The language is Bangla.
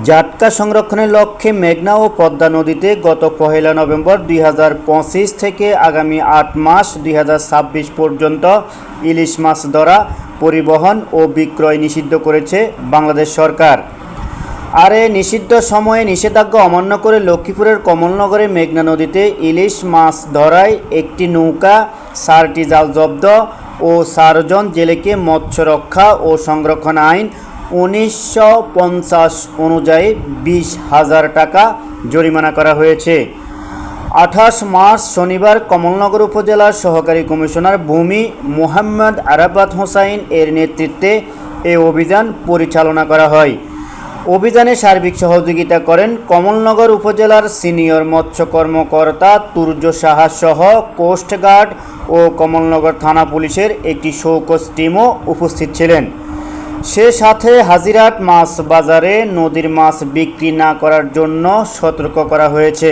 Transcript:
জাটকা সংরক্ষণের লক্ষ্যে মেঘনা ও পদ্মা নদীতে গত ১ নভেম্বর ২০২৫ থেকে আগামী ৮ মাস ২০২৬ পর্যন্ত ইলিশ মাছ ধরা, পরিবহন ও বিক্রয় নিষিদ্ধ করেছে বাংলাদেশ সরকার। আর এই নিষিদ্ধ সময়ে নিষেধাজ্ঞা অমান্য করে লক্ষ্মীপুরের কমলনগরে মেঘনা নদীতে ইলিশ মাছ ধরায় একটি নৌকা, ৪টি জাল জব্দ ও ৪ জন জেলেকে মৎস্য রক্ষা ও সংরক্ষণ আইন ১৯৫০ অনুযায়ী ২০,০০০ টাকা জরিমানা করা হয়েছে। ২৮ মার্চ শনিবার কমলনগর উপজেলার সহকারী কমিশনার ভূমি মোহাম্মদ আরাফাত হোসাইন এর নেতৃত্বে এ অভিযান পরিচালনা করা হয়। অভিযানে সার্বিক সহযোগিতা করেন কমলনগর উপজেলার সিনিয়র মৎস্য কর্মকর্তা তুর্য সাহা সহ কোস্টগার্ড ও কমলনগর থানা পুলিশের একটি শৌকস টিমও উপস্থিত ছিলেন। সে সাথে হাজিরহাট মাছ বাজারে নদীর মাছ বিক্রি না করার জন্য সতর্ক করা হয়েছে।